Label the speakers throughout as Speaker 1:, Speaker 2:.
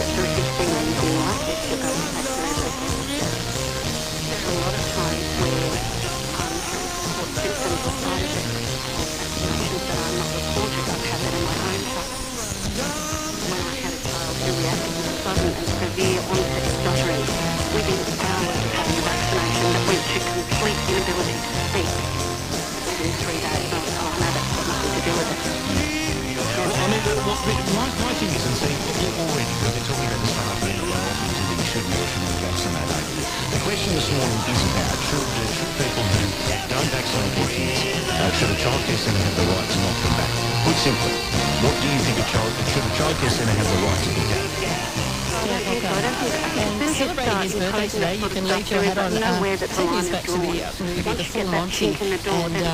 Speaker 1: after 15 anything like this, you're going to have to never again. There's a lot of times where transport symptoms or side effects of vaccinations that are not reported. I've had that in my own child. When I had a child who reacted to sudden and severe onset stuttering within hours of having the vaccination that went to complete inability to speak within 3 days. Oh, no, that's got nothing to do with it.
Speaker 2: Well, I mean, my thing is, and see, already, when they're talking about the staff being priorities and that you should be or shouldn't vaccinate. The question this morning is about should people who don't vaccinate their kids, should a childcare centre have the right to knock them back? Put simply, what do you think should a childcare centre have the right to do that?
Speaker 3: And celebrating his birthday today, you can leave your hat on. Take us back to the full Monty, and I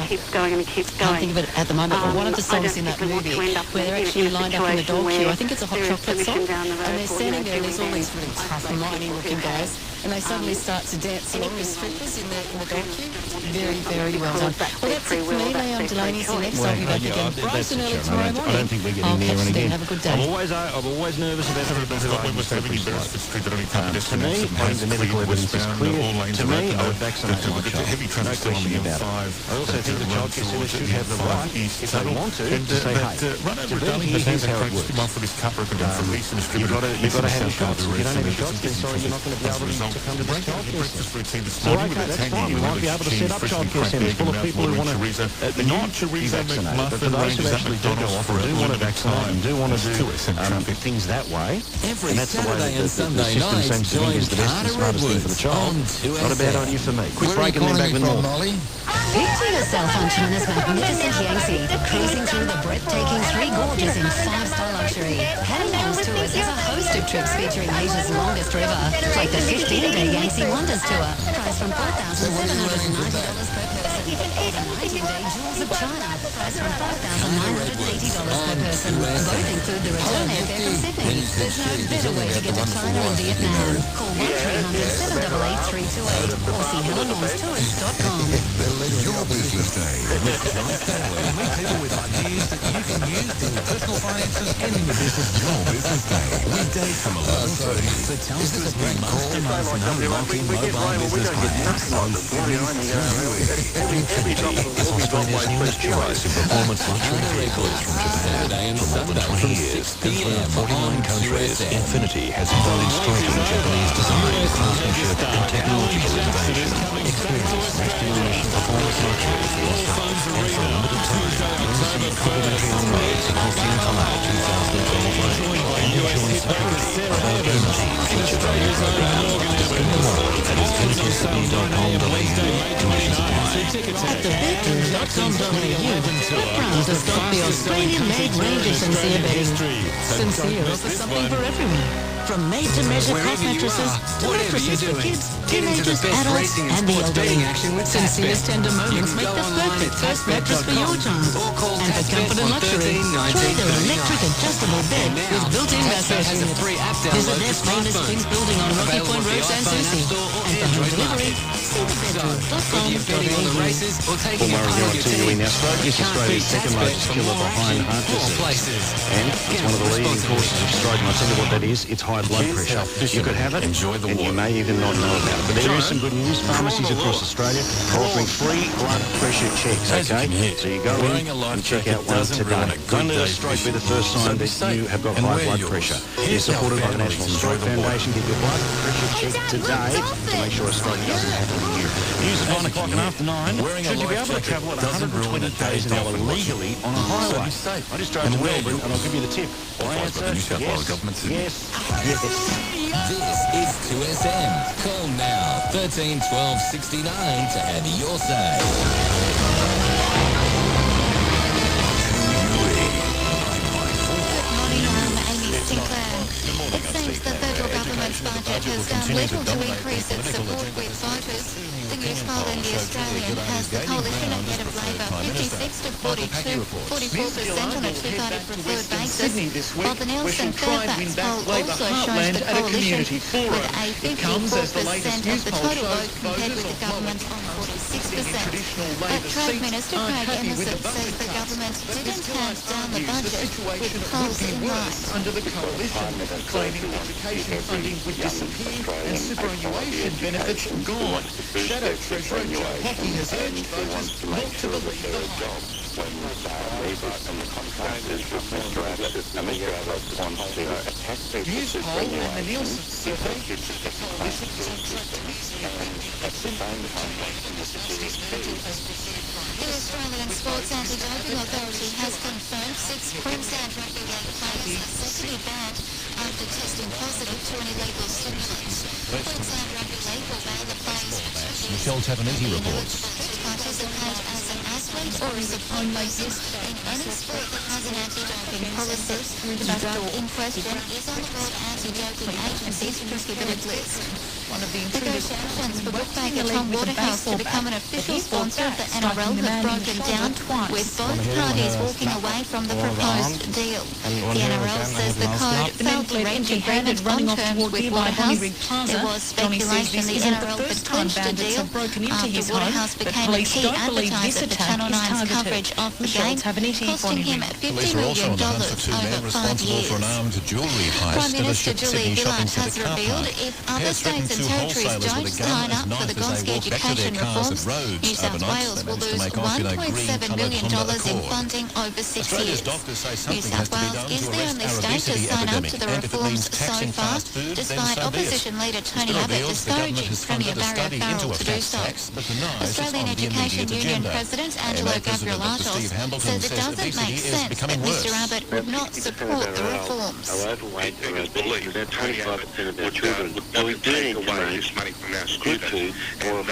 Speaker 3: can't think of it at the moment, but one of the songs in that movie where they're actually lined up in the dog queue, I think it's a Hot Chocolate song, and they're standing there, there's all these really tough, mighty-looking guys, and they suddenly start to dance along as strippers in the dog queue. Very, very well done. Well, that's it for me, Leon Delaney. See you next time. We'll be back again bright and early tomorrow morning.
Speaker 2: I don't think we're getting there and again.
Speaker 3: Have a good day.
Speaker 2: I'm always nervous about
Speaker 4: To me,
Speaker 2: I think the medical evidence is clear. To me, I would vaccinate my child. No question about it. I also think the childcare centre should have the right, if they want to say, hey, to be here, here's how it works. You've got to have shots. If you don't have shots, then sorry, you're not going to be able to come to this childcare centre. So, okay, that's fine. We might be able to set up childcare centres full of people who want to not be vaccinated. But for those who actually do go off and do want to vaccinate and do want to do things that way, and that's the way that the system seems to think is the best and smartest thing for the child. Not a bad idea for me. Quick break and then back with more.
Speaker 5: Picture yourself on China's magnificent Yangtze, cruising through the breathtaking Three Gorges in 5-star luxury. Hannington's Tours has a host of trips featuring Asia's longest river, like the 15-day Yangtze Wonders Tour, priced from $4,790 per person, or the 19-day Jewels of China, priced from $5,980 per person. Both include the return airfare from Sydney. There's no better way to get to China and Vietnam. Call 1-300-788-328 or see HellenLawnsTourists.com.
Speaker 6: Your business day.
Speaker 7: Meet people with ideas that you can use in your personal finances and in your business.
Speaker 6: Your business day. Weekdays from 11:30.
Speaker 7: The Telstra Spring Mastermind Unlocking Mobile Business Plan.
Speaker 2: Infinity is Australia's newest choice in performance luxury vehicles from Japan.
Speaker 7: Saturday and
Speaker 2: For more than
Speaker 7: Sunday
Speaker 2: 20 years,
Speaker 7: PM
Speaker 2: in 49 countries, Infinity has embodied striking Japanese design, craftsmanship and technological innovation. Experience next-generation performance luxury for yourself and for a limited time. Receive complimentary on-roads across the entire 2012 range. Enjoy security of our guaranteed future value program. Discover more at infinitysydney.com.au. Conditions apply.
Speaker 3: At the bedroom.com.au, proud to stock the Australian-made range of Sincere bedding. Sincere offers something for everyone. From made-to-measure cloth mattresses to mattresses for kids, teenagers, adults, and the elderly. Sincere's tender moments make the perfect first mattress for your child. And for comfort and luxury, try their electric adjustable bed with built-in massage unit. Visit their famous Twins building on Rocky Point Road, San Souci. And for home delivery, see thebedroom.com.au.
Speaker 2: Paul Murray here on TV Now. Stroke is Australia's second largest killer behind heart disease. And it's one of the leading causes of stroke. And I'll tell you what that is. It's high blood pressure. You could have it, and you may even not know about it. But there is some good news. Pharmacies across Australia are offering free blood pressure checks, okay? So you go in and check out one today. Don't let a stroke be the first sign that you have got high blood pressure. You're supported by the National Stroke Foundation. Get your blood pressure checked today to make sure a stroke doesn't happen to you. Use at 9 o'clock and after 9. Should you be able to travel at 120 k's an hour legally on a highway? I just drove to Melbourne and I'll give you the tip. Yes.
Speaker 7: This is 2SM. Call now 13 12 69 to have your say.
Speaker 8: Amy Sinclair. It seems the federal government's budget has done little to increase its support with voters. The News poll in The Australian has the coalition ahead of Labor 56 to 42, 44% on a two-party preferred basis, while the Nielsen Fairfax poll also shows the coalition with a 54% of the total vote compared with the government on 46%. But Trade Minister Craig Emerson says the government didn't hand down the budget with polls in mind.
Speaker 4: Under the coalition, claiming education funding would disappear and superannuation benefits gone. Shadow Treasurer Joe Hockey has urged voters not to believe the hype. News poll and the Nielsen survey shows the coalition's on track to
Speaker 8: The Australian Sports Anti-Doping Authority has confirmed 6 Queensland rugby league players are set to be banned after testing positive to an illegal stimulant. Queensland Rugby League will ban the players for 2 years.
Speaker 6: Michelle Tavaniti reports.
Speaker 8: To participate as an athlete or as a promoter in any sport that has an anti-doping policy. The drug in question is on the World Anti-Doping Agency's prohibited list. Negotiations for bookmaker Tom Waterhouse to become an official sponsor of the NRL have broken down, with both parties walking away from the proposed deal. The NRL says the code failed to reach agreement on terms with Waterhouse. There was speculation the NRL had clinched a deal after Waterhouse became a key advertiser for Channel 9's coverage of the game, costing him $50 million over 5 years. Prime Minister Julia Gillard has revealed if other states and territories don't sign up for the Gonski education reforms, New South Wales will lose $1.7 million in funding over 6 years. New South Wales is the only state to sign up to the reforms so far, despite opposition leader Tony Abbott discouraging Premier Barry O'Farrell to do so. Australian Education Union President Angelo Gabrielatos says it doesn't make sense that Mr Abbott would not support the reforms.
Speaker 9: Believe that 25% of our children would take away this money from our students, and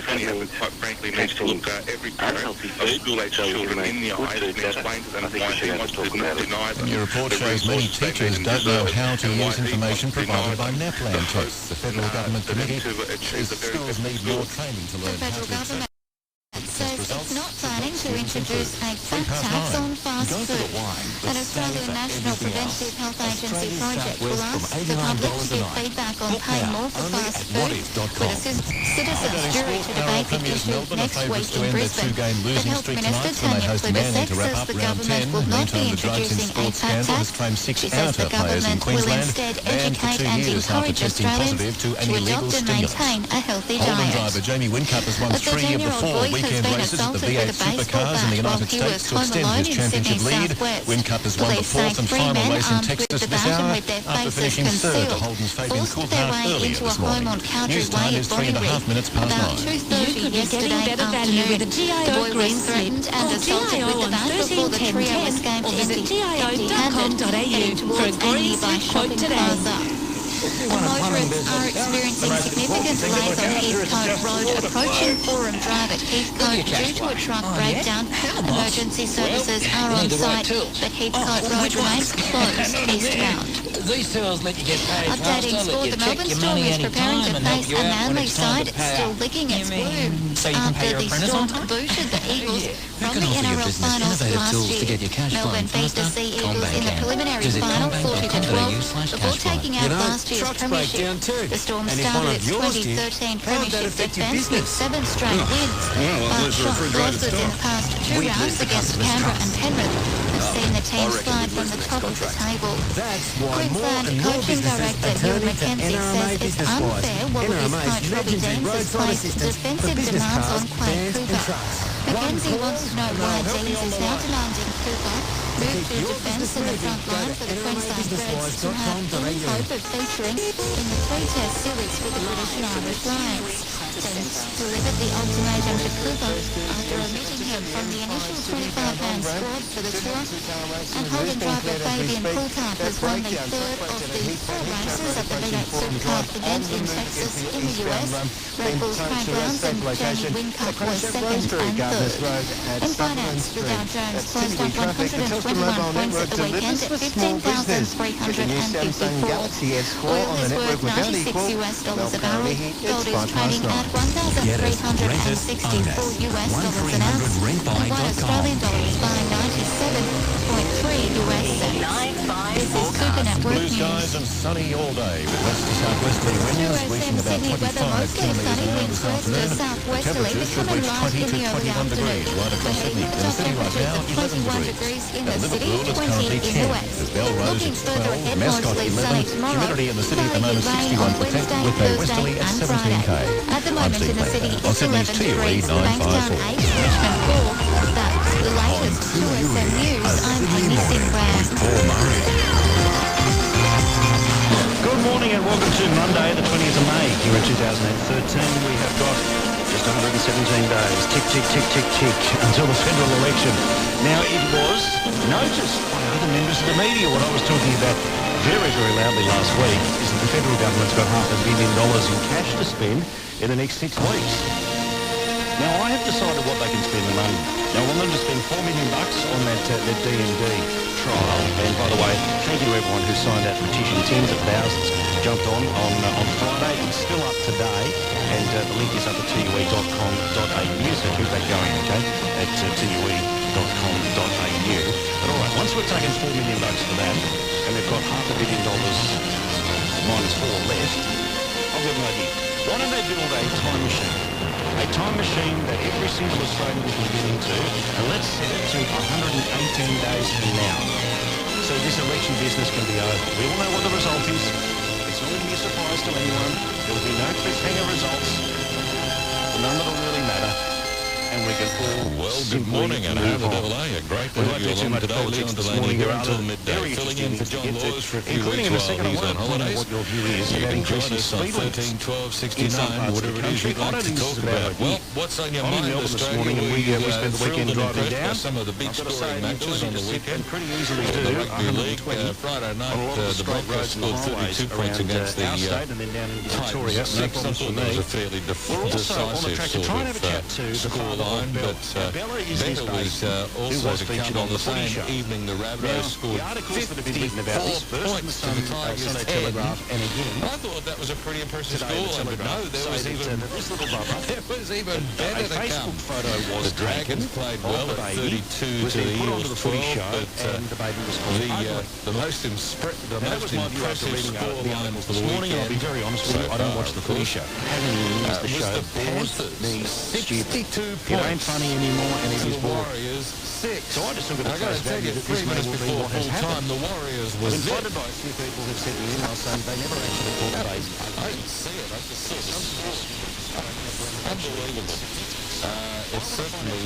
Speaker 9: Tony Abbott, quite frankly, needs to look every parent of school-age children in the eyes and explain to them why he wants to deny them.
Speaker 6: Your report shows many teachers don't know how to use information provided by NAPLAN tests. The federal government committee says schools need more training to learn how to accept.
Speaker 8: Says it's not planning to introduce a fat tax on fast food. An Australian National Preventive Health Agency project will ask the public to give feedback on paying more for fast food, with a citizens' jury to debate the issue next week in Brisbane. The Health Minister Tanya Plibersek says the government will not be introducing a fat tax. She says the government will instead educate and encourage Australians to adopt and maintain a healthy diet.
Speaker 6: Driver Jamie Whincup has won 3 year before weekend races at the V8 Supercars in the United States to extend his championship lead. Whincup has won the 4th and final race in Texas this hour after finishing 3rd to Holden's Fabian Coulthard earlier this morning. News time is 3.5 minutes past 9.
Speaker 8: You could be getting better value with a GIO green threatened and assaulted with the bat before the trio escaped empty-handed, for a green quote today. Motorists are experiencing significant delays on Heathcote Road approaching Forum Drive at Heathcote due to a truck breakdown. Emergency services are on site, but Heathcote Road remains closed eastbound.
Speaker 10: These tours let you get paid
Speaker 8: Updating sport, the Melbourne Storm is preparing to face a Manly side still licking its wounds after the Storm booted the Eagles from the NRL finals last year. Melbourne beat the Sea Eagles in the preliminary final 40-12 before taking out last year's premiership. The Storm started its 2013 premiership defence with 7 straight wins, but shocked losses in the past 2 rounds against Canberra and Penrith have seen the team slide from the top of the table. Queensland coaching director Hugh McKenzie says it's unfair Wallabies coach Robbie Deans has placed defensive demands on Quade Cooper. McKenzie wants to know why Deans is now demanding Cooper move to defence in the front line for the Queensland Birds to have any hope of featuring in the 3-test series with the British and Irish Lions. Deans delivered the ultimatum to Cooper after omitting him from the initial 25-man squad for the tour, and Holden driver Fabian Coulthard has won the 3rd of the 4 races at the V8 Supercar event in Texas in the US. Red Bull's Craig Lowndes and Jamie Whincup were 2nd and 3rd. In finance, the Dow Jones closed up 121 points at the weekend at 15,354. Oil is worth $96 a barrel. Gold is trading at $1,364 an ounce, and $1 Australian dollar is buying 97.3 US cents. This is Super Network
Speaker 6: Blue skies and sunny all day with west to southwesterly winds reaching about 25 kilometres an hour this afternoon. Temperatures should reach 20 to 21 degrees right across Sydney. In the city right now, 11 degrees. Now, Liverpool is currently 10 with Belrose at 12, Mascot 11. Humidity in the city at the moment 61% with a westerly at 17 k.
Speaker 8: At the moment in the city,
Speaker 6: on Sydney's TUE 954.
Speaker 8: Richmond 4. That's the latest 2SM News. I'm Amy Sinclair.
Speaker 2: Good morning and welcome to Monday, the 20th of May. Here in 2013, we have got just 117 days. Tick, tick, tick, tick, tick, until the federal election. Now, it was noticed by other members of the media. What I was talking about very, very loudly last week is that the federal government's got $500 billion in cash to spend in the next 6 weeks. Now, I have decided what they can spend the money. Now, I want them to spend $4 million on that DMD trial. And by the way, thank you to everyone who signed that petition. Tens of thousands jumped on Friday. It's still up today. And the link is up at tue.com.au. So keep that going, okay, at tue.com.au. But all right, once we've taken $4 million for that, and they've got $500 million minus 4 left, I've got an idea. Why don't they build a time machine? A time machine that every single Australian will be getting to, and let's set it to 118 days from now. So this election business can be over. We all know what the result is. It's not going to be a surprise to anyone. There will be no cliffhanger results. None that will really matter. And we can all
Speaker 6: good morning and how the devil are you? Great to have you along today. Leon Delaney here until midday, filling in for John Laws for a few weeks while he's on holidays. You can join us on 13, 12, 69, whatever it is you'd like to talk about. Well, what's on your mind, Australia? We spent the weekend driving down some of the big scoring matches on the weekend. The Rugby League, Friday night, the Broncos scored 32 points against the Titans. 6, I thought that was a fairly decisive sort of score. But Bella was also to come on the same evening. The Rabbitohs scored 54 points to the Tigers' 10. I thought that was a pretty impressive scoreline, but no, there was even better to come. The Dragons played well at 32 to the Eagles 12, but the most impressive scoreline for the weekend,
Speaker 2: I'll be very honest with you, I don't watch the footy show.
Speaker 6: was the Panthers 62
Speaker 2: It ain't funny anymore, and it is boring.
Speaker 6: Warriors 6.
Speaker 2: So I just took it
Speaker 6: I got to take it 3 minutes before full time. The Warriors was
Speaker 2: I've been flooded by a few people who've sent me emails saying they never actually thought about it.
Speaker 6: I didn't see it. I just saw it. Unbelievable. It's certainly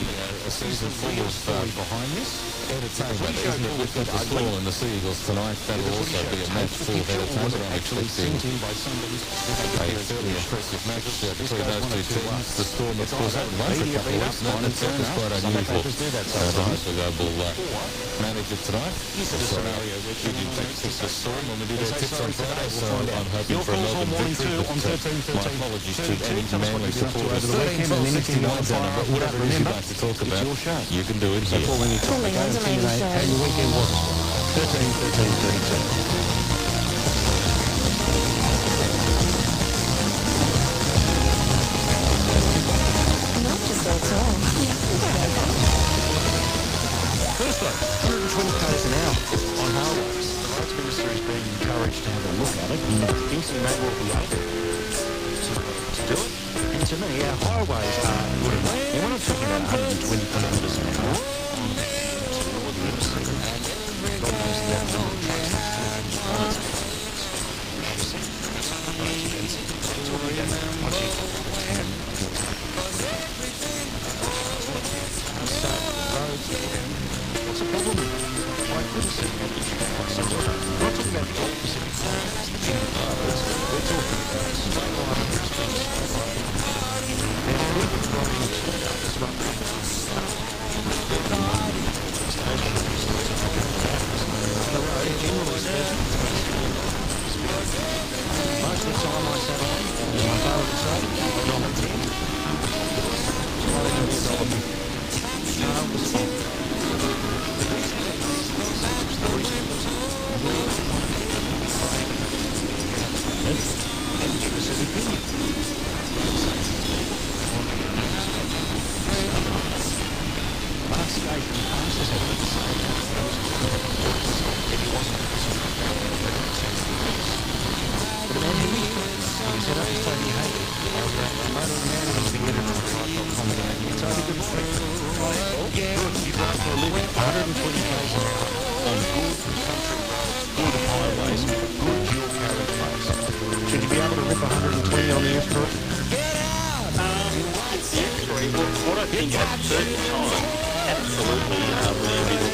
Speaker 6: a season full of
Speaker 2: behind this
Speaker 6: entertainment, isn't it? With the Storm and the Seagulls tonight, that'll also be a match full of entertainment. I'm expecting a fairly impressive match between those two teams. The Storm, of course, haven't won for a couple of weeks now. That's quite unusual. The Hustle manager tonight.
Speaker 2: scenario where
Speaker 6: we did take the Storm when we did our tips on Friday, so I'm hoping for a Melbourne victory. My apologies to any Manly supporters. 13, 12, 69 down, but whatever it is you'd like to talk about, you can do it here.
Speaker 3: Calling on Delaney Show.
Speaker 2: How your weekend was? 13, 32.
Speaker 3: Not just that's all.
Speaker 2: First up, 120 k's an hour on highways. The Roads Minister is being encouraged to have a look at it and thinks he may well be able to do it. And to me, our highways are good enough. And we're not talking about 120 kilometres an hour. What's the problem? Why couldn't it? We're not talking about the Gold Pacific Highways, the big highways. We're talking about state highways. And we've been driving to this one. The road generally speaking, most of the time I sat on, my father would say, not a 10. So I don't know if car was fine. 120 k's an hour on good country roads, good highways, good dual carriageways. Should you be able to rip 120 on the F3?
Speaker 10: What I think at certain times, absolutely, we should be